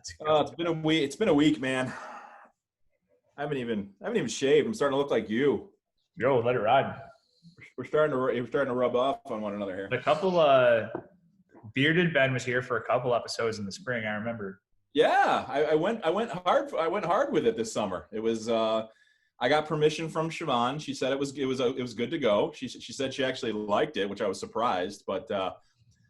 It's been a week. It's been a week, man. I haven't even shaved. I'm starting to look like you. Yo, let it ride. We're starting to rub off on one another here. A couple bearded Ben was here for a couple episodes in the spring. I remember. Yeah, I went hard with it this summer. It was I got permission from Siobhan. She said it was good to go. She said she actually liked it, which I was surprised, but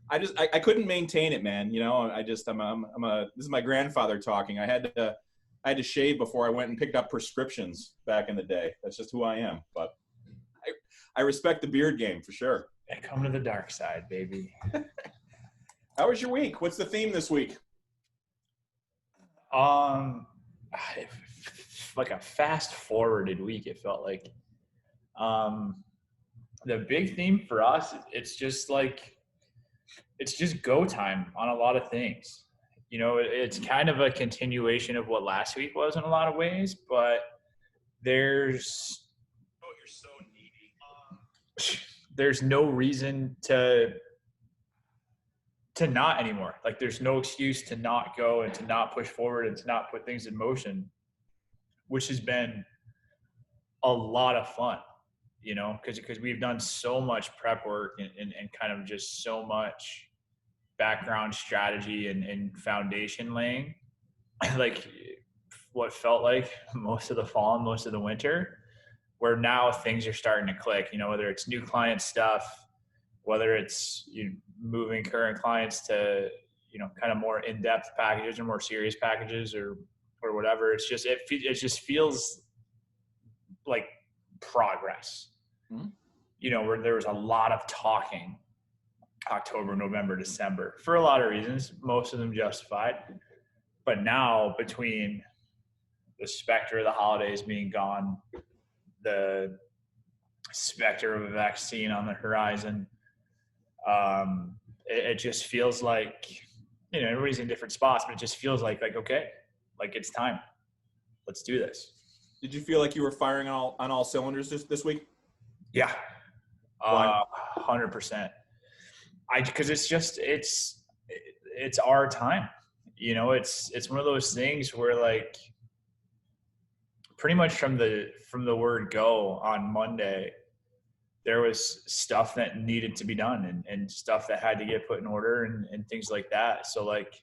I couldn't maintain it, man. You know, this is my grandfather talking. I had to shave before I went and picked up prescriptions back in the day. That's just who I am. But I respect the beard game for sure. Yeah, come to the dark side, baby. How was your week? What's the theme this week? Like a fast forwarded week, it felt like. The big theme for us, it's just go time on a lot of things. You know, it's kind of a continuation of what last week was in a lot of ways, but there's no reason to not anymore. Like, there's no excuse to not go and to not push forward and to not put things in motion, which has been a lot of fun, you know, because we've done so much prep work and kind of just so much background strategy and foundation laying. Like what felt like most of the fall and most of the winter, where now things are starting to click, you know, whether it's new client stuff, whether it's moving current clients to, you know, kind of more in-depth packages or more serious packages or whatever. It's just, it just feels like progress, you know, where there was a lot of talking October, November, December for a lot of reasons, most of them justified. But now, between the specter of the holidays being gone, the specter of a vaccine on the horizon, it just feels like, you know, everybody's in different spots, but it just feels like okay, like it's time. Let's do this. Did you feel like you were firing on all cylinders this week? Yeah. 100%. Because it's our time, you know. It's one of those things where, like, pretty much from the word go on Monday, there was stuff that needed to be done and stuff that had to get put in order and things like that. So, like,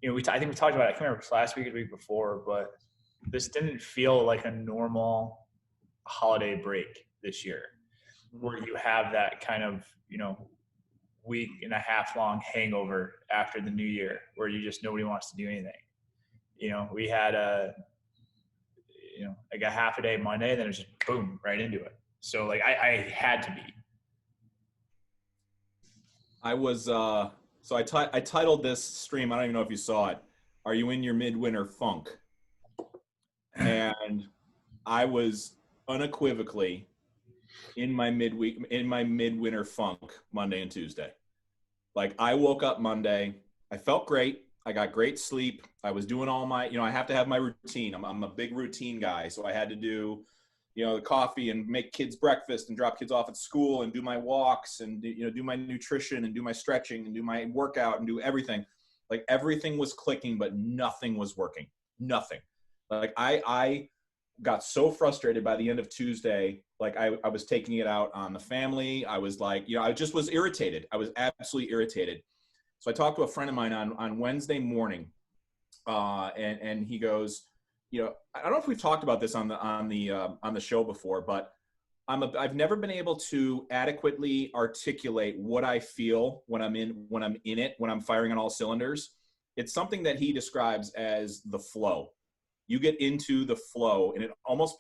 you know, I think we talked about it, I can't remember if it was last week or the week before, but this didn't feel like a normal holiday break this year, where you have that kind of, you know, week and a half long hangover after the new year, where nobody wants to do anything. You know, we had like a half a day Monday, then it was just boom, right into it. So, like, I had to be. I was so I titled this stream, I don't even know if you saw it, "Are You in Your Midwinter Funk?" And I was unequivocally in my midwinter funk Monday and Tuesday. Like, I woke up Monday, I felt great, I got great sleep, I was doing all my, you know, I have to have my routine. I'm a big routine guy, so I had to do, you know, the coffee and make kids breakfast and drop kids off at school and do my walks and, you know, do my nutrition and do my stretching and do my workout and do everything. Like, everything was clicking, but nothing was working. Nothing. Like, I got so frustrated by the end of Tuesday. Like, I was taking it out on the family. I was like, you know, I just was irritated. I was absolutely irritated. So I talked to a friend of mine on Wednesday morning, and he goes, you know, I don't know if we've talked about this on the show before, but I've never been able to adequately articulate what I feel when I'm in it, when I'm firing on all cylinders. It's something that he describes as the flow. You get into the flow, and it almost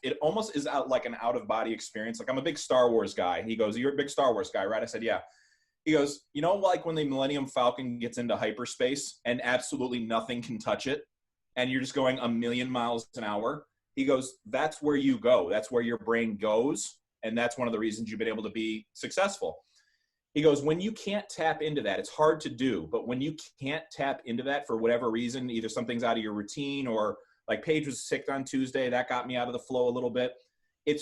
is like an out of body experience. Like, I'm a big Star Wars guy. He goes, "You're a big Star Wars guy, right?" I said, "Yeah." He goes, "You know, like when the Millennium Falcon gets into hyperspace and absolutely nothing can touch it, and you're just going 1,000,000 miles an hour." He goes, "That's where you go. That's where your brain goes, and that's one of the reasons you've been able to be successful." He goes, "When you can't tap into that, it's hard to do, but when you can't tap into that for whatever reason, either something's out of your routine or, like, Paige was sick on Tuesday, that got me out of the flow a little bit. It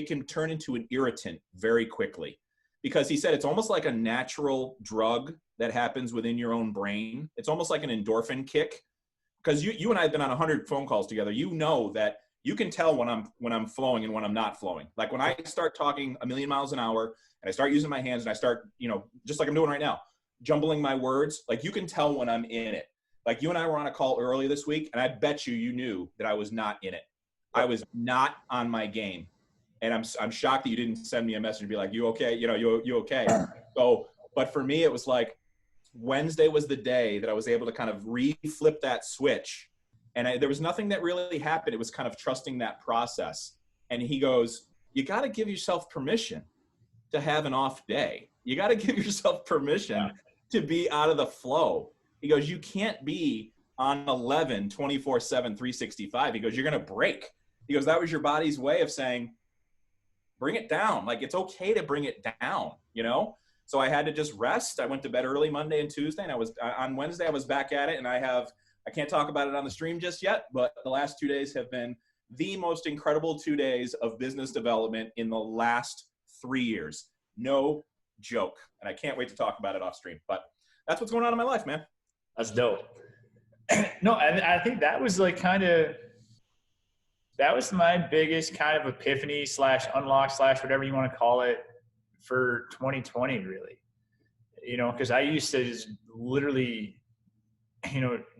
can turn into an irritant very quickly. because he said it's almost like a natural drug that happens within your own brain. It's almost like an endorphin kick, because you and I have been on 100 phone calls together. You know that you can tell when I'm flowing and when I'm not flowing. Like when I start talking a million miles an hour and I start using my hands and I start, just like I'm doing right now, jumbling my words, like you can tell when I'm in it. Like you and I were on a call earlier this week, and I bet you knew that I was not in it. I was not on my game. And I'm shocked that you didn't send me a message and be like, you okay? You okay? So, but for me, it was like Wednesday was the day that I was able to kind of re-flip that switch. And there was nothing that really happened. It was kind of trusting that process. And he goes, you got to give yourself permission to have an off day. You got to give yourself permission to be out of the flow. He goes, you can't be on 11, 24/7, 365. He goes, you're going to break. He goes, that was your body's way of saying, bring it down. Like, it's okay to bring it down, So I had to just rest. I went to bed early Monday and Tuesday, and on Wednesday, I was back at it. And I can't talk about it on the stream just yet, but the last 2 days have been the most incredible 2 days of business development in the last 3 years. No joke. And I can't wait to talk about it off stream, but that's what's going on in my life, man. That's dope. No, I think that was like that was my biggest kind of epiphany / unlock / whatever you want to call it for 2020, really. Because I used to just literally,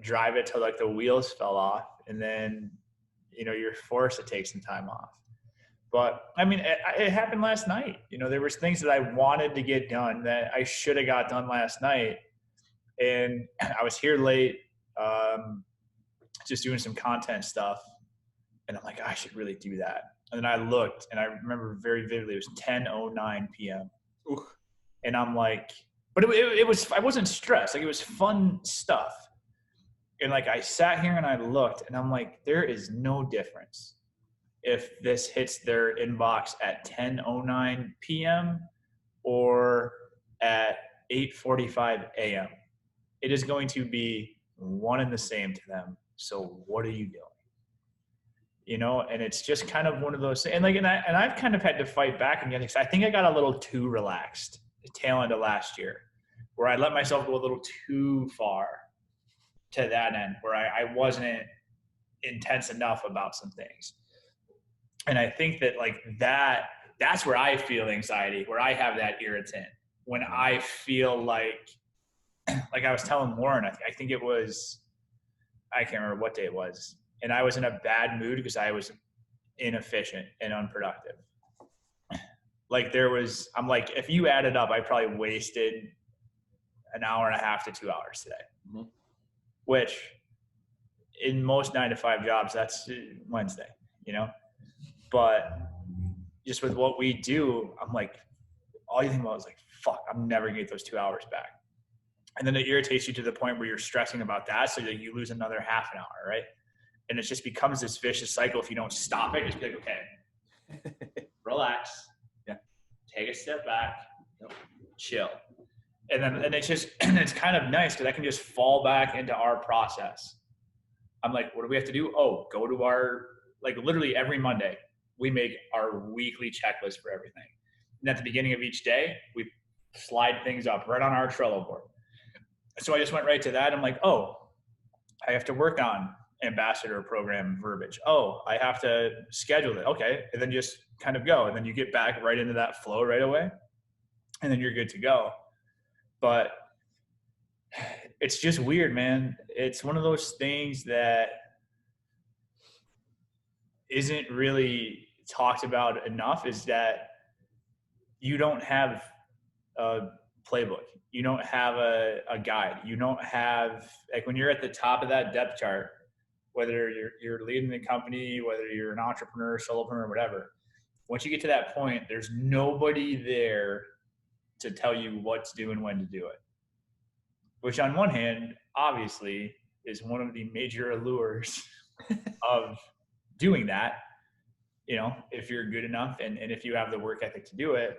drive it till like the wheels fell off, and then, you're forced to take some time off. But I mean, it happened last night. There was things that I wanted to get done that I should have got done last night. And I was here late, just doing some content stuff. And I'm like, I should really do that. And then I looked, and I remember very vividly, it was 10:09 p.m. Ooh. And I'm like, but it was, I wasn't stressed. Like, it was fun stuff. And like, I sat here and I looked, and I'm like, there is no difference if this hits their inbox at 10:09 p.m. or at 8:45 a.m. It is going to be one and the same to them. So what are you doing? And it's just kind of one of those things. And I've kind of had to fight back again, because I think I got a little too relaxed the tail end of last year, where I let myself go a little too far to that end, where I wasn't intense enough about some things. And I think that that's where I feel anxiety, where I have that irritant, when I feel like I was telling Lauren, I think it was, I can't remember what day it was, and I was in a bad mood because I was inefficient and unproductive. I'm like, if you add it up, I probably wasted an hour and a half to 2 hours today, mm-hmm. Which in most 9-to-5 jobs, that's Wednesday, but just with what we do, I'm like, all you think about is like, fuck, I'm never gonna get those 2 hours back. And then it irritates you to the point where you're stressing about that, so that you lose another half an hour, right? And it just becomes this vicious cycle if you don't stop it. Just be like, okay, relax, take a step back, chill. And it's kind of nice because I can just fall back into our process. I'm like, what do we have to do? Oh, go to our, literally every Monday, we make our weekly checklist for everything. And at the beginning of each day, we slide things up right on our Trello board. So I just went right to that. I'm like, oh, I have to work on ambassador program verbiage. Oh, I have to schedule it. Okay. And then just kind of go. And then you get back right into that flow right away. And then you're good to go. But it's just weird, man. It's one of those things that isn't really talked about enough, is that you don't have a playbook. You don't have a guide. You don't have, when you're at the top of that depth chart, whether you're leading the company, whether you're an entrepreneur, solopreneur, whatever, once you get to that point, there's nobody there to tell you what to do and when to do it. Which on one hand, obviously, is one of the major allures of doing that, if you're good enough and if you have the work ethic to do it.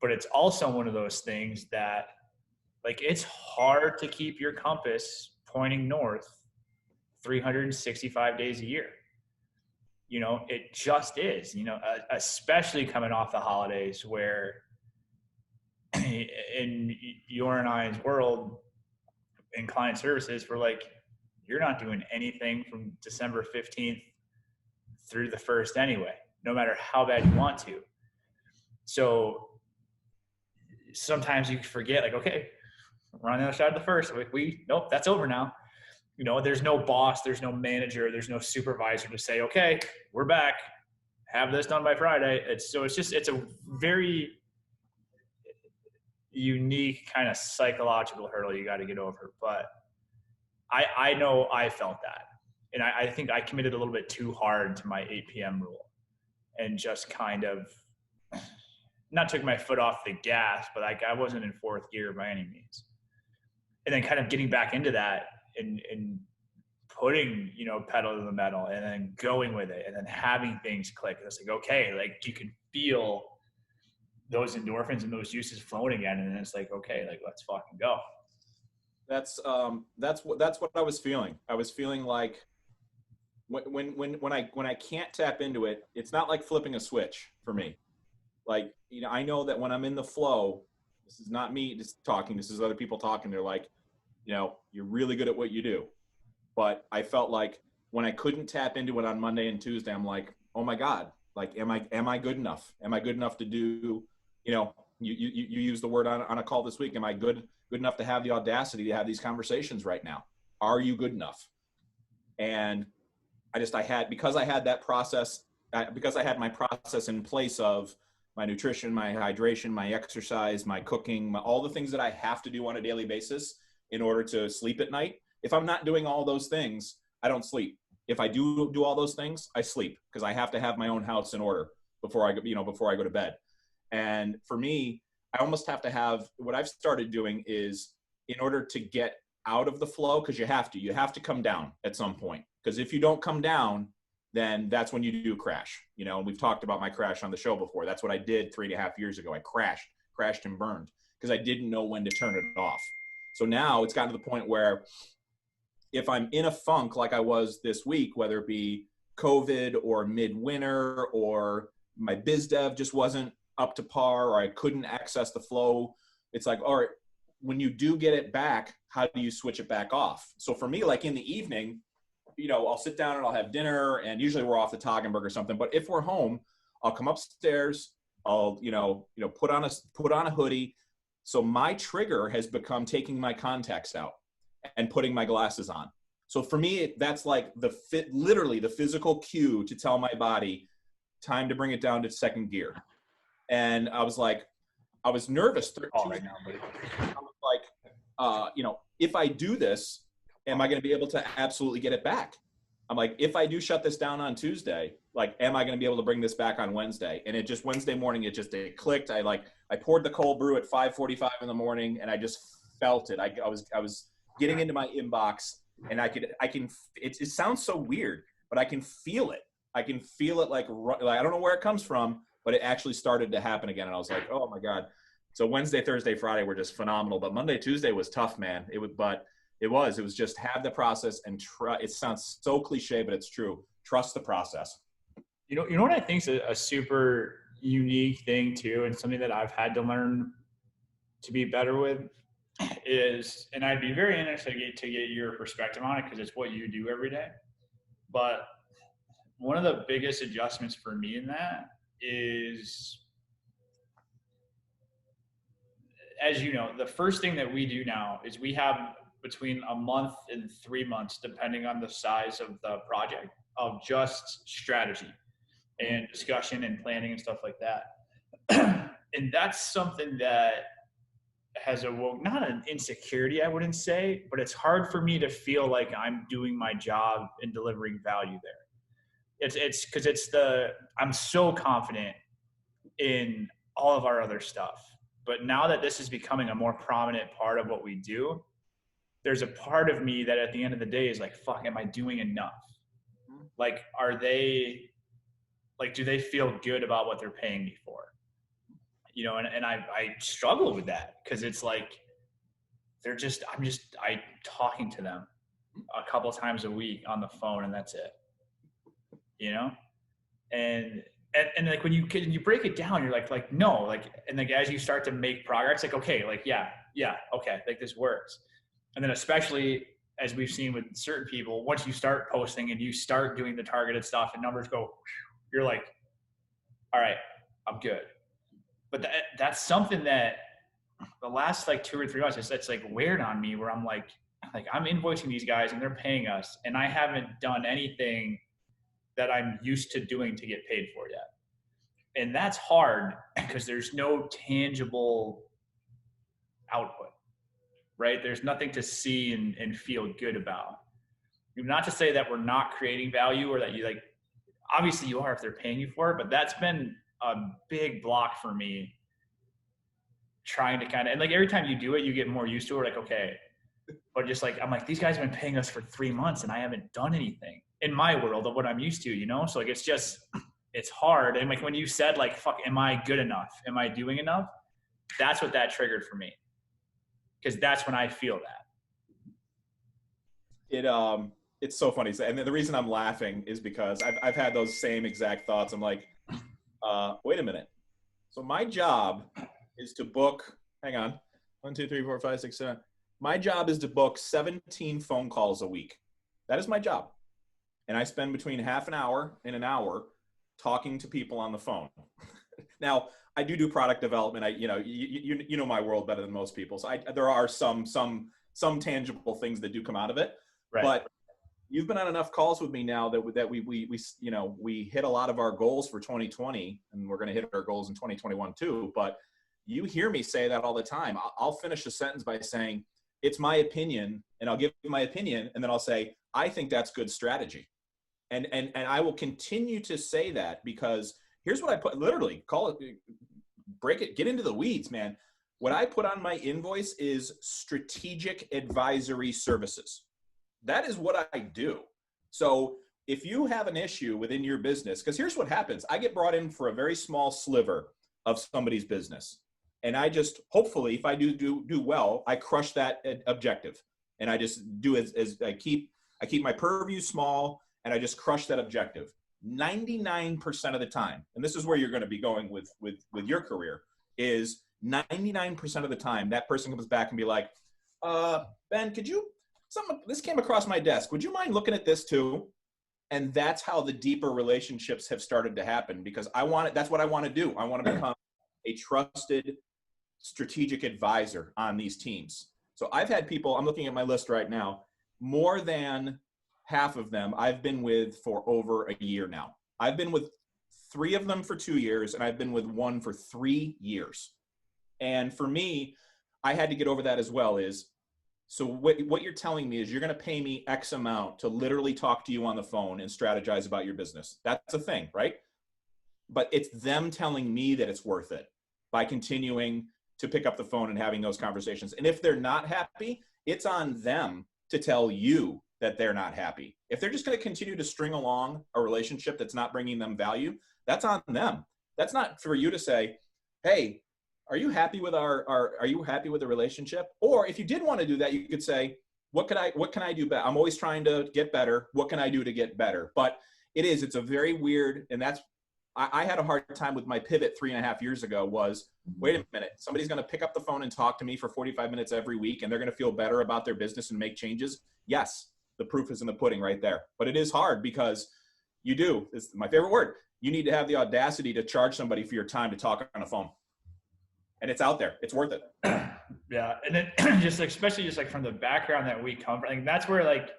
But it's also one of those things that, it's hard to keep your compass pointing north 365 days a year. It just is, especially coming off the holidays, where in your and I's world in client services, we're like, you're not doing anything from December 15th through the 1st anyway, no matter how bad you want to. So sometimes you forget, like, okay, we're on the other side of the 1st. Like, nope, that's over now. You know, there's no boss, there's no manager, there's no supervisor to say, okay, we're back, have this done by Friday. It's a very unique kind of psychological hurdle you got to get over. But I know I felt that. And I think I committed a little bit too hard to my 8 p.m. rule and just kind of not took my foot off the gas, but I wasn't in 4th gear by any means. And then kind of getting back into that and putting, pedal to the metal and then going with it and then having things click. It's like, okay, like you can feel those endorphins and those juices flowing again. And then it's like, okay, like let's fucking go. That's what I was feeling. I was feeling like when I can't tap into it, it's not like flipping a switch for me. Like, I know that when I'm in the flow, this is not me just talking, this is other people talking. They're like, you're really good at what you do. But I felt like when I couldn't tap into it on Monday and Tuesday, I'm like, oh my God, like, am I good enough? Am I good enough to do, you use the word on a call this week. Am I good enough to have the audacity to have these conversations right now? Are you good enough? And because I had that process, because I had my process in place of my nutrition, my hydration, my exercise, my cooking, all the things that I have to do on a daily basis in order to sleep at night. If I'm not doing all those things, I don't sleep. If I do all those things, I sleep because I have to have my own house in order before I go to bed. And for me, I almost have to have, what I've started doing is, in order to get out of the flow, because you have to come down at some point. Because if you don't come down, then that's when you do crash. And we've talked about my crash on the show before. That's what I did 3.5 years ago. I crashed and burned because I didn't know when to turn it off. So now it's gotten to the point where if I'm in a funk like I was this week, whether it be COVID or midwinter or my biz dev just wasn't up to par or I couldn't access the flow, it's like, all right, when you do get it back, how do you switch it back off? So for me, like in the evening, I'll sit down and I'll have dinner, and usually we're off the Toggenburg or something. But if we're home, I'll come upstairs. I'll, put on a hoodie. So my trigger has become taking my contacts out and putting my glasses on. So for me, that's like literally the physical cue to tell my body, time to bring it down to 2nd gear. And I was nervous. Right now, buddy. I was like, if I do this, am I going to be able to absolutely get it back? I'm like, if I do shut this down on Tuesday, like, am I going to be able to bring this back on Wednesday? And Wednesday morning, it clicked. I poured the cold brew at 5:45 in the morning, and I just felt it. I was getting into my inbox, and it sounds so weird, but I can feel it. I can feel it like I don't know where it comes from, but it actually started to happen again. And I was like, oh my God. So Wednesday, Thursday, Friday were just phenomenal, but Monday, Tuesday was tough, man. It was just have the process and it sounds so cliche, but it's true. Trust the process. You know what I think is a super unique thing too, and something that I've had to learn to be better with is, and I'd be very interested to get your perspective on it because it's what you do every day. But one of the biggest adjustments for me in that is, as you know, the first thing that we do now is we have between a month and 3 months, depending on the size of the project, of just strategy and discussion and planning and stuff like that. And that's something that has not an insecurity, I wouldn't say, but it's hard for me to feel like I'm doing my job and delivering value there. It's because I'm so confident in all of our other stuff. But now that this is becoming a more prominent part of what we do, there's a part of me that at the end of the day is like, fuck, am I doing enough? Like, do they feel good about what they're paying me for? And I struggle with that because it's like, I'm talking to them a couple times a week on the phone and that's it, and and like when you break it down, you're like, no, like, and like, as you start to make progress, like, okay, like, yeah, okay, like this works. And then especially as we've seen with certain people, once you start posting and you start doing the targeted stuff and numbers go, you're like, all right, I'm good. But that's something that the last like 2 or 3 months, it's like weird on me where I'm like I'm invoicing these guys and they're paying us and I haven't done anything that I'm used to doing to get paid for yet. And that's hard because there's no tangible output, right? There's nothing to see and feel good about. Not to say that we're not creating value or that you like, obviously you are if they're paying you for it, but that's been a big block for me trying to kind of, and like every time you do it, you get more used to it. Like, okay, but just like, I'm like, these guys have been paying us for 3 months and I haven't done anything in my world of what I'm used to, you know? So like, it's hard. And like, when you said like, fuck, am I good enough? Am I doing enough? That's what that triggered for me. Cause that's when I feel that. It's so funny. And the reason I'm laughing is because I've had those same exact thoughts. I'm like, wait a minute. So my job is to book, hang on, 1, 2, 3, 4, 5, 6, 7. My job is to book 17 phone calls a week. That is my job. And I spend between half an hour and an hour talking to people on the phone. Now, I do product development. You know my world better than most people. So there are some tangible things that do come out of it. Right. But you've been on enough calls with me now that we hit a lot of our goals for 2020, and we're going to hit our goals in 2021 too. But you hear me say that all the time. I'll finish a sentence by saying, it's my opinion, and I'll give my opinion, and then I'll say, I think that's good strategy. And I will continue to say that because here's what I put, literally, call it, break it, get into the weeds, man. What I put on my invoice is strategic advisory services. That is what I do. So if you have an issue within your business, because here's what happens. I get brought in for a very small sliver of somebody's business. And I just, hopefully, if I do well, I crush that objective. And I just do as I keep my purview small, and I just crush that objective. 99% of the time, and this is where you're going to be going with your career, is 99% of the time, that person comes back and be like, Ben, this came across my desk. Would you mind looking at this too? And that's how the deeper relationships have started to happen, because that's what I want to do. I want to become a trusted strategic advisor on these teams. So I've had people, I'm looking at my list right now, more than half of them I've been with for over a year now. I've been with 3 of them for 2 years, and I've been with 1 for 3 years. And for me, I had to get over that as well. So what you're telling me is you're going to pay me X amount to literally talk to you on the phone and strategize about your business. That's a thing, right? But it's them telling me that it's worth it by continuing to pick up the phone and having those conversations. And if they're not happy, it's on them to tell you that they're not happy. If they're just going to continue to string along a relationship that's not bringing them value, that's on them. That's not for you to say, hey, are you happy with are you happy with the relationship? Or if you did want to do that, you could say, what can I do better? I'm always trying to get better. What can I do to get better? But it's a very weird, and I had a hard time with my pivot 3.5 years ago was, wait a minute, somebody's going to pick up the phone and talk to me for 45 minutes every week, and they're going to feel better about their business and make changes. Yes, the proof is in the pudding right there. But it is hard because it's my favorite word. You need to have the audacity to charge somebody for your time to talk on a phone. And it's out there. It's worth it. Yeah. And then especially like from the background that we come from, like that's where like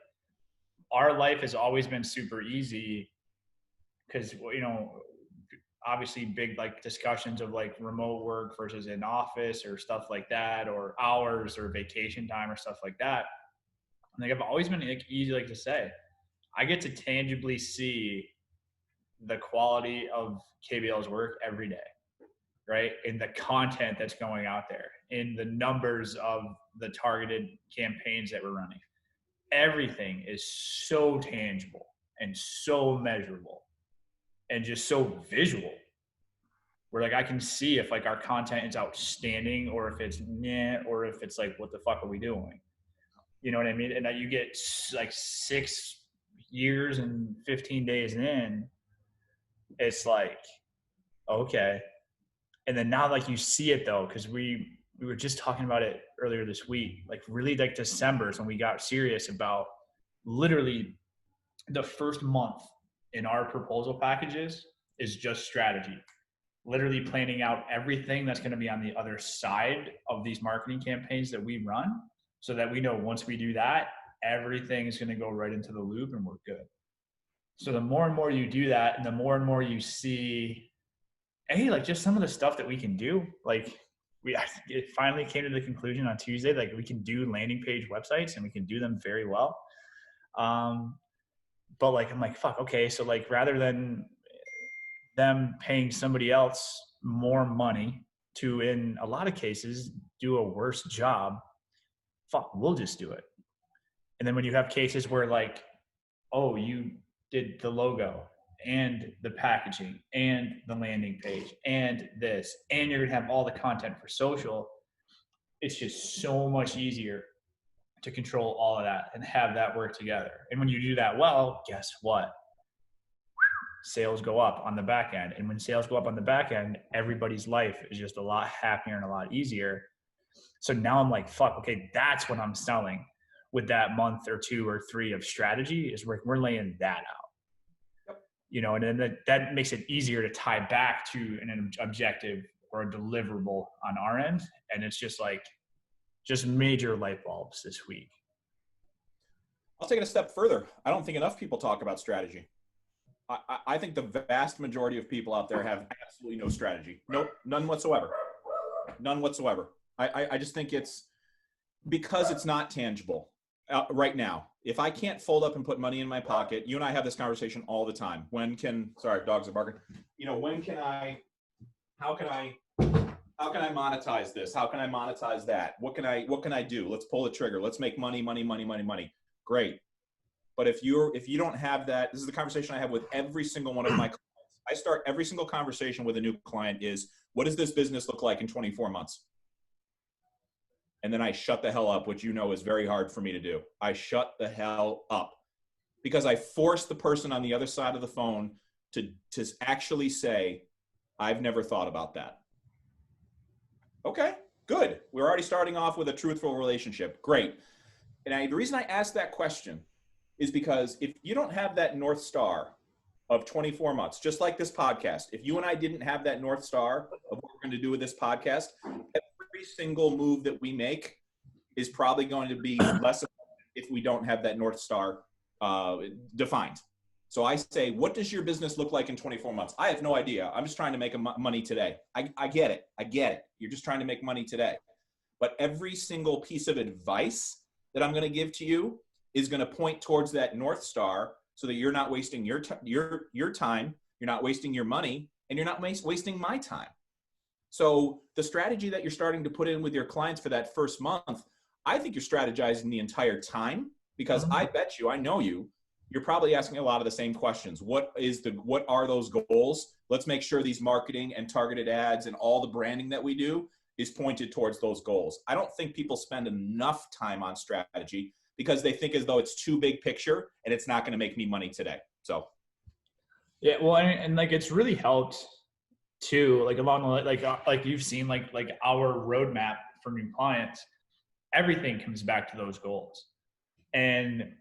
our life has always been super easy because, obviously big like discussions of like remote work versus in office or stuff like that, or hours or vacation time or stuff like that. And like I've always been like easy like to say, I get to tangibly see the quality of KBL's work every day, right? In the content that's going out there, in the numbers of the targeted campaigns that we're running. Everything is so tangible and so measurable and just so visual, where like I can see if like our content is outstanding or if it's or if it's like, what the fuck are we doing? You know what I mean? And that you get like 6 years and 15 days in, it's like, Okay. And then now like you see it though, because we were just talking about it earlier this week, like really like December is when we got serious about literally the first month in our proposal packages is just strategy. Literally planning out everything that's going to be on the other side of these marketing campaigns that we run, so that we know once we do that, everything is going to go right into the loop and we're good. So the more and more you do that, and the more and more you see, hey, like just some of the stuff that we can do, like it finally came to the conclusion on Tuesday, like we can do landing page websites and we can do them very well. But like, I'm like, fuck, okay. So like, rather than them paying somebody else more money to, in a lot of cases, do a worse job, fuck, we'll just do it. And then when you have cases where like, oh, you did the logo and the packaging and the landing page and this, and you're gonna have all the content for social, it's just so much easier to control all of that and have that work together. And when you do that well, guess what? Sales go up on the back end. And when sales go up on the back end, everybody's life is just a lot happier and a lot easier. So now I'm like, fuck, okay, that's what I'm selling with that month or 2 or 3 of strategy, is we're laying that out. Yep. You know, and then that makes it easier to tie back to an objective or a deliverable on our end. And it's just like, just major light bulbs this week. I'll take it a step further. I don't think enough people talk about strategy. I think the vast majority of people out there have absolutely no strategy. Nope, none whatsoever. None whatsoever. I just think it's because it's not tangible right now. If I can't fold up and put money in my pocket, you and I have this conversation all the time. Sorry, dogs are barking. You know, how can I monetize this? How can I monetize that? What can I do? Let's pull the trigger. Let's make money. Great. But if you don't have that, this is the conversation I have with every single one of my clients. I start every single conversation with a new client is, what does this business look like in 24 months? And then I shut the hell up, which you know is very hard for me to do. I shut the hell up because I force the person on the other side of the phone to actually say, I've never thought about that. Okay, good. We're already starting off with a truthful relationship. Great. And the reason I asked that question is because if you don't have that North Star of 24 months, just like this podcast, if you and I didn't have that North Star of what we're going to do with this podcast, every single move that we make is probably going to be less if we don't have that North Star defined. So I say, what does your business look like in 24 months? I have no idea. I'm just trying to make money today. I get it. I get it. You're just trying to make money today. But every single piece of advice that I'm going to give to you is going to point towards that North Star, so that you're not wasting your time, you're not wasting your money, and you're not wasting my time. So the strategy that you're starting to put in with your clients for that first month, I think you're strategizing the entire time, because I bet you, I know you're probably asking a lot of the same questions. What are those goals? Let's make sure these marketing and targeted ads and all the branding that we do is pointed towards those goals. I don't think people spend enough time on strategy because they think as though it's too big picture and it's not going to make me money today. So. Yeah. Well, and like, it's really helped too, like along the, like you've seen like our roadmap for new clients, everything comes back to those goals. And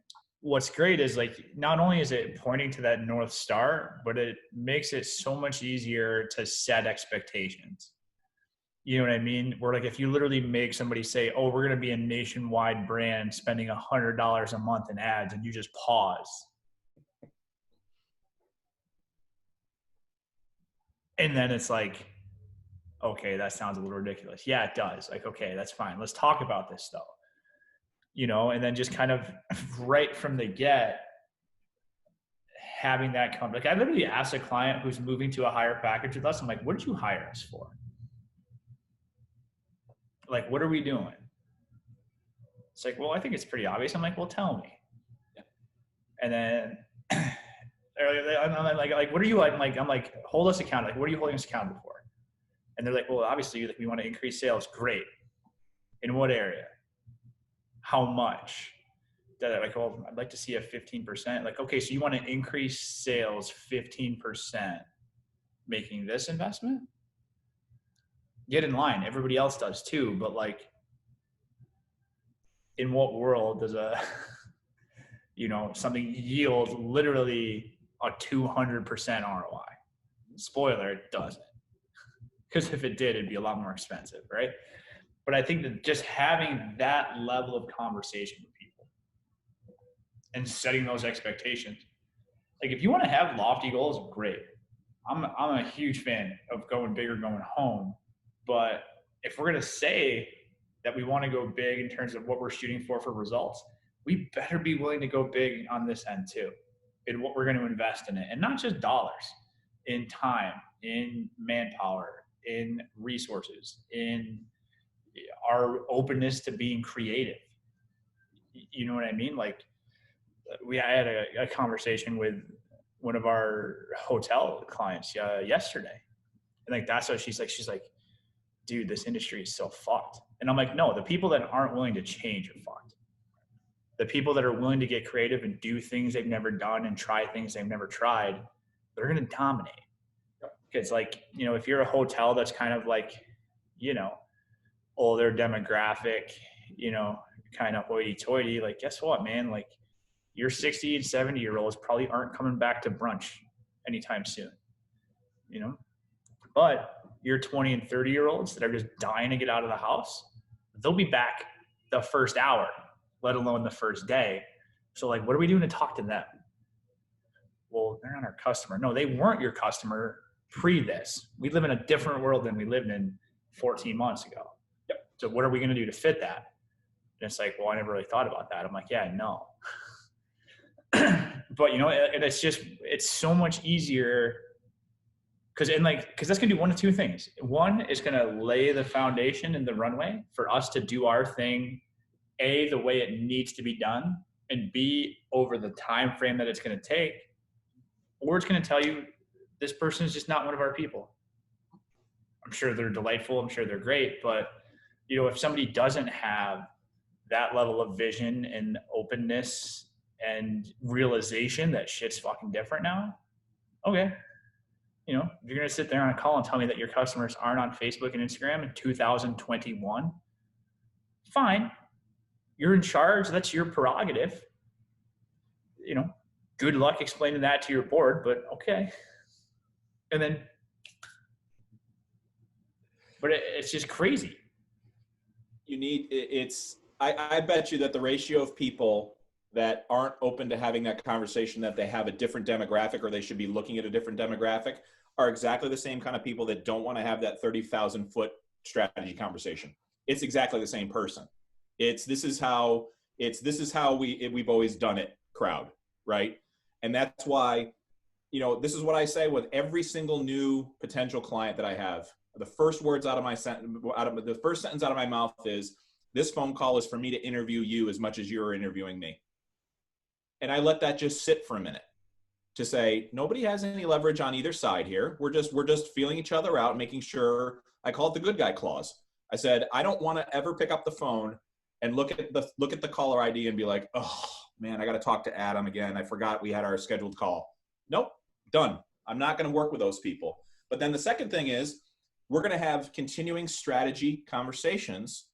what's great is like, not only is it pointing to that North Star, but it makes it so much easier to set expectations. You know what I mean? Where like, if you literally make somebody say, oh, we're going to be a nationwide brand spending $100 a month in ads, and you just pause. And then it's like, okay, that sounds a little ridiculous. Yeah, it does. Like, okay, that's fine. Let's talk about this though. You know, and then just kind of right from the get, having that come. Like, I literally asked a client who's moving to a higher package with us, I'm like, what did you hire us for? Like, what are we doing? It's like, well, I think it's pretty obvious. I'm like, well, tell me. Yeah. And then I'm like, what are you like? I'm like, hold us accountable. Like, what are you holding us accountable for? And they're like, well, obviously, like, we want to increase sales. Great. In what area? How much? They're like, well, I'd like to see a 15%. Like, okay, so you want to increase sales 15%. making this investment, get in line. Everybody else does too. But like, in what world does a, something yield literally a 200% ROI? Spoiler, it doesn't. Because if it did, it'd be a lot more expensive, right? But I think that just having that level of conversation with people and setting those expectations, like if you want to have lofty goals, great. I'm a huge fan of going big or going home. But if we're going to say that we want to go big in terms of what we're shooting for results, we better be willing to go big on this end too, in what we're going to invest in it. And not just dollars, in time, in manpower, in resources, in our openness to being creative. You know what I mean? Like, I had a conversation with one of our hotel clients yesterday. And like, that's what she's like, dude, this industry is so fucked. And I'm like, no, the people that aren't willing to change are fucked. The people that are willing to get creative and do things they've never done and try things they've never tried, they're going to dominate. Because like, if you're a hotel that's kind of like, older demographic, kind of hoity-toity, like, guess what, man? Like, your 60 and 70-year-olds probably aren't coming back to brunch anytime soon, But your 20 and 30-year-olds that are just dying to get out of the house, they'll be back the first hour, let alone the first day. So like, what are we doing to talk to them? Well, they're not our customer. No, they weren't your customer pre this. We live in a different world than we lived in 14 months ago. Yep. So what are we going to do to fit that? And it's like, well, I never really thought about that. I'm like, yeah, I know. But and it's so much easier because that's going to do one of two things. One is going to lay the foundation and the runway for us to do our thing, A, the way it needs to be done, and B, over the time frame that it's going to take, or it's going to tell you this person is just not one of our people. I'm sure they're delightful. I'm sure they're great. But, if somebody doesn't have that level of vision and openness and realization that shit's fucking different now, okay. If you're going to sit there on a call and tell me that your customers aren't on Facebook and Instagram in 2021, fine. You're in charge. That's your prerogative. Good luck explaining that to your board, but okay. And then, but it's just crazy. I bet you that the ratio of people that aren't open to having that conversation, that they have a different demographic or they should be looking at a different demographic, are exactly the same kind of people that don't want to have that 30,000 foot strategy conversation. It's exactly the same person. This is how we've always done it crowd, right? And that's why, this is what I say with every single new potential client that I have. The first words the first sentence out of my mouth is, this phone call is for me to interview you as much as you're interviewing me. And I let that just sit for a minute to say, nobody has any leverage on either side here. We're just feeling each other out, making sure. I call it the good guy clause. I said, I don't want to ever pick up the phone and look at the caller ID and be like, oh man, I got to talk to Adam again. I forgot we had our scheduled call. Nope, done. I'm not going to work with those people. But then the second thing is, we're going to have continuing strategy conversations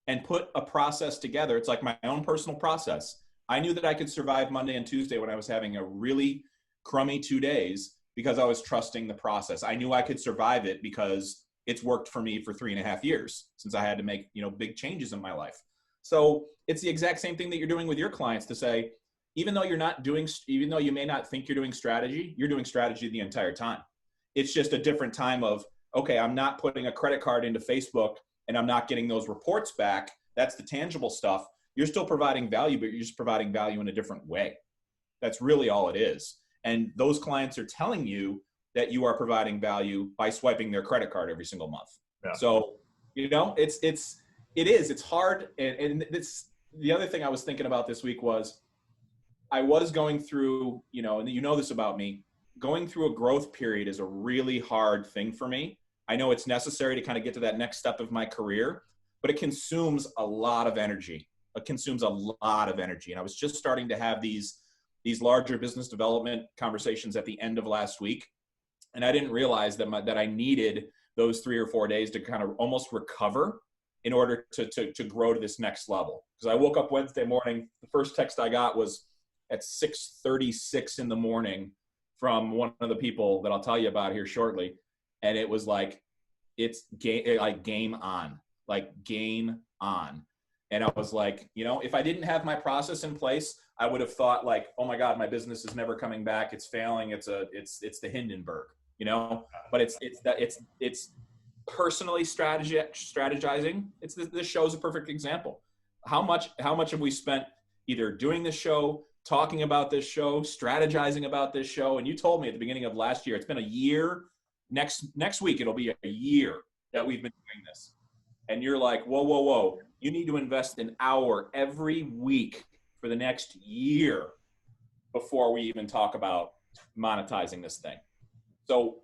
and put a process together. It's like my own personal process. I knew that I could survive Monday and Tuesday when I was having a really crummy 2 days because I was trusting the process. I knew I could survive it because it's worked for me for 3.5 years since I had to make, big changes in my life. So it's the exact same thing that you're doing with your clients to say, even though you may not think you're doing strategy the entire time. It's just a different time of, okay, I'm not putting a credit card into Facebook and I'm not getting those reports back. That's the tangible stuff. You're still providing value, but you're just providing value in a different way. That's really all it is. And those clients are telling you that you are providing value by swiping their credit card every single month. Yeah. So, it's hard. And it's the other thing I was thinking about this week was I was going through, and this about me, going through a growth period is a really hard thing for me. I know it's necessary to kind of get to that next step of my career, but it consumes a lot of energy. And I was just starting to have these larger business development conversations at the end of last week. And I didn't realize that I needed those 3 or 4 days to kind of almost recover in order to grow to this next level. Because I woke up Wednesday morning, the first text I got was at 6:36 in the morning from one of the people that I'll tell you about here shortly. And it was like, it's game on, like game on. And I was like, if I didn't have my process in place, I would have thought like, oh my God, my business is never coming back. It's failing. It's the Hindenburg, but it's personally strategizing. This show's a perfect example. How much have we spent either doing this show, talking about this show, strategizing about this show? And you told me at the beginning of last year, it's been a year. Next week, it'll be a year that we've been doing this. And you're like, whoa. You need to invest an hour every week for the next year before we even talk about monetizing this thing. So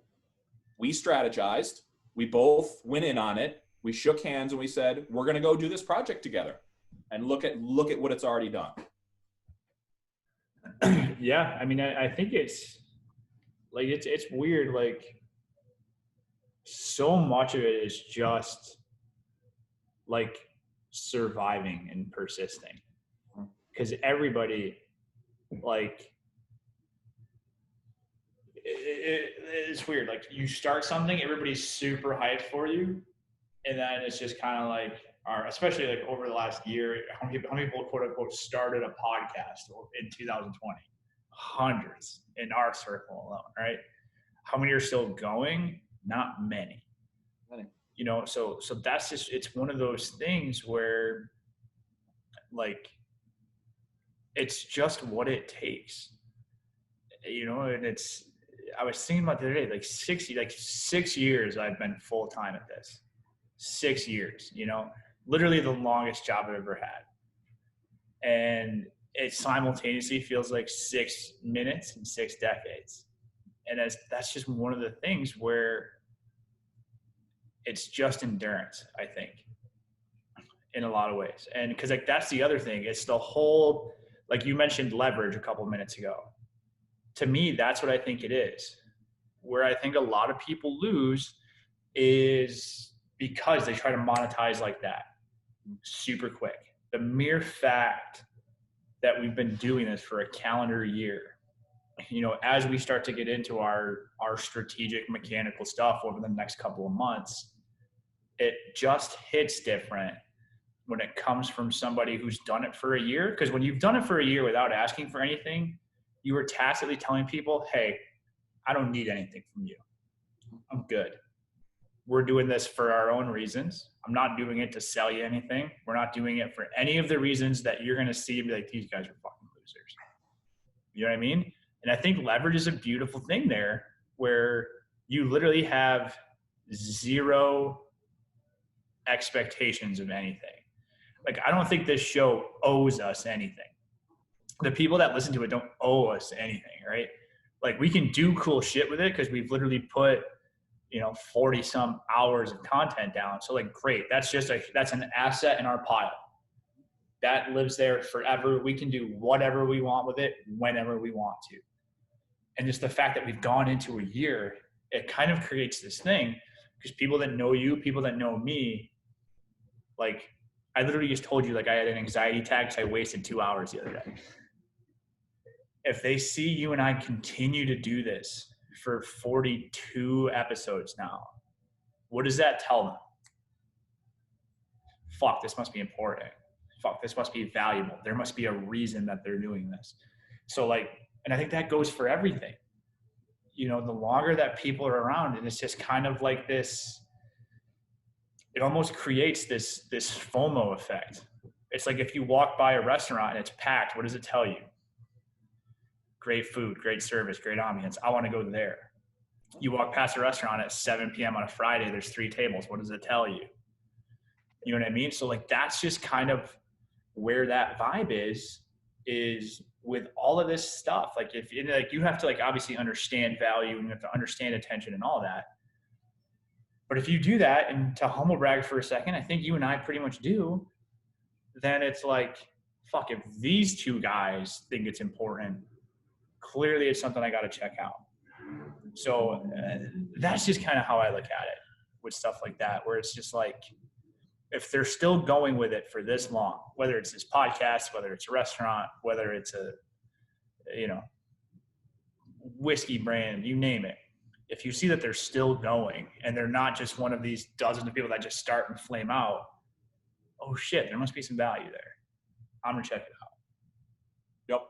we strategized. We both went in on it. We shook hands and we said, we're going to go do this project together and look at what it's already done. Yeah. I mean, I think it's like, it's weird. Like, so much of it is just like surviving and persisting, because everybody, like, it's weird. Like, you start something, everybody's super hyped for you, and then it's just kind of like, especially like over the last year, how many people quote unquote started a podcast in 2020? Hundreds in our circle alone, right? How many are still going? Not many. So that's just, it's one of those things where, like, it's just what it takes, and I was thinking about the other day, like 6 years I've been full-time at this. 6 years, literally the longest job I've ever had. And it simultaneously feels like 6 minutes and 6 decades. And that's just one of the things where it's just endurance, I think, in a lot of ways. And because, like, that's the other thing. It's the whole, like you mentioned leverage a couple of minutes ago. To me, that's what I think it is. Where I think a lot of people lose is because they try to monetize like that super quick. The mere fact that we've been doing this for a calendar year, as we start to get into our strategic mechanical stuff over the next couple of months, it just hits different when it comes from somebody who's done it for a year. Because when you've done it for a year without asking for anything, you were tacitly telling people, hey, I don't need anything from you. I'm good. We're doing this for our own reasons. I'm not doing it to sell you anything. We're not doing it for any of the reasons that you're going to see and be like, these guys are fucking losers. You know what I mean? And I think leverage is a beautiful thing there, where you literally have zero expectations of anything. Like, I don't think this show owes us anything. The people that listen to it don't owe us anything, right? Like, we can do cool shit with it because we've literally put 40 some hours of content down. So, like, great. That's an asset in our pile that lives there forever. We can do whatever we want with it whenever we want to. And just the fact that we've gone into a year, it kind of creates this thing, because people that know you, people that know me, like, I literally just told you, like, I had an anxiety attack because I wasted 2 hours the other day. If they see you and I continue to do this for 42 episodes now, what does that tell them? Fuck, this must be important. Fuck, this must be valuable. There must be a reason that they're doing this. So, like, and I think that goes for everything. The longer that people are around, and it's just kind of like this, it almost creates this FOMO effect. It's like if you walk by a restaurant and it's packed, what does it tell you? Great food, great service, great ambience. I want to go there. You walk past a restaurant at 7 p.m. on a Friday, there's 3 tables. What does it tell you? You know what I mean? So, like, that's just kind of where that vibe is with all of this stuff. Like, you have to, like, obviously understand value, and you have to understand attention and all that. But if you do that, and to humble brag for a second, I think you and I pretty much do, then it's like, fuck, if these two guys think it's important, clearly it's something I got to check out. So that's just kind of how I look at it with stuff like that, where it's just like, if they're still going with it for this long, whether it's this podcast, whether it's a restaurant, whether it's a, you know, whiskey brand, you name it. If you see that they're still going and they're not just one of these dozens of people that just start and flame out, oh shit, there must be some value there. I'm gonna check it out. Yep.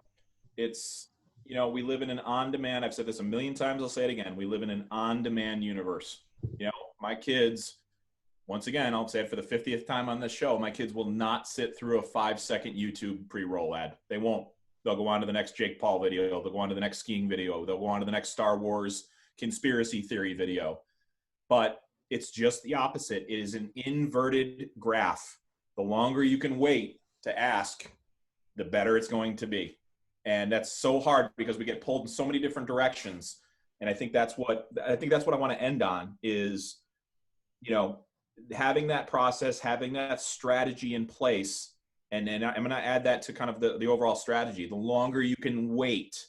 It's, we live in an on-demand, I've said this a million times, I'll say it again. We live in an on-demand universe. My kids, once again, I'll say it for the 50th time on this show, my kids will not sit through a 5-second YouTube pre-roll ad. They won't. They'll go on to the next Jake Paul video. They'll go on to the next skiing video. They'll go on to the next Star Wars conspiracy theory video. But it's just the opposite. It is an inverted graph. The longer you can wait to ask, the better it's going to be. And that's so hard because we get pulled in so many different directions. And I think that's what I want to end on is, having that process, having that strategy in place. And then I'm going to add that to kind of the overall strategy. The longer you can wait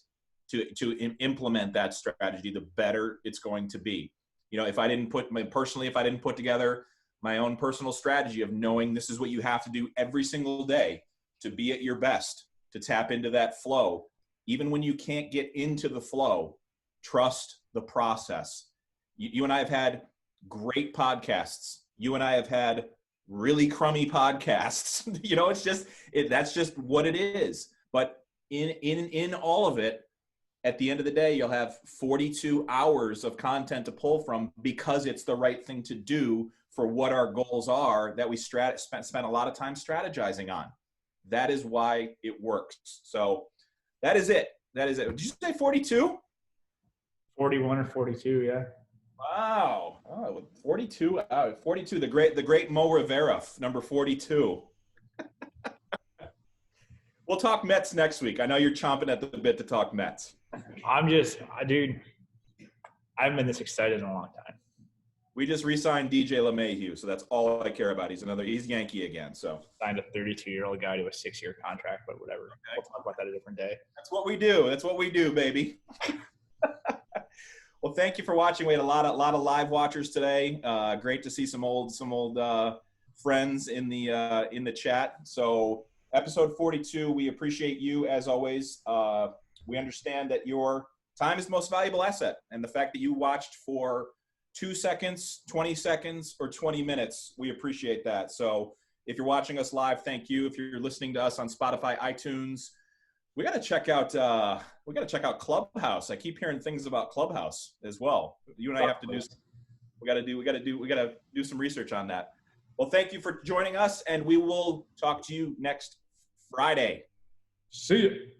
to implement that strategy, the better it's going to be. If I didn't put together my own personal strategy of knowing this is what you have to do every single day to be at your best, to tap into that flow, even when you can't get into the flow, trust the process. You and I have had great podcasts. You and I have had really crummy podcasts. That's just what it is. But in all of it, at the end of the day, you'll have 42 hours of content to pull from because it's the right thing to do for what our goals are that we spent a lot of time strategizing on. That is why it works. So that is it. Did you say 42? 41 or 42, yeah. Wow. Oh, 42. 42. The great Mo Rivera, number 42. We'll talk Mets next week. I know you're chomping at the bit to talk Mets. Dude, I haven't been this excited in a long time. We just re-signed DJ LeMahieu, so that's all I care about. He's Yankee again. So signed a 32-year-old guy to a 6-year contract, but whatever. Okay. We'll talk about that a different day. That's what we do, baby. Well, thank you for watching. We had a lot of live watchers today. Great to see some old friends in the chat. So episode 42, we appreciate you as always. We understand that your time is the most valuable asset, and the fact that you watched for 2 seconds, 20 seconds, or 20 minutes, we appreciate that. So if you're watching us live, thank you. If you're listening to us on Spotify, iTunes, we got to check out Clubhouse. I keep hearing things about Clubhouse as well. You and I have to do. We got to do some research on that. Well, thank you for joining us, and we will talk to you next Friday. See you.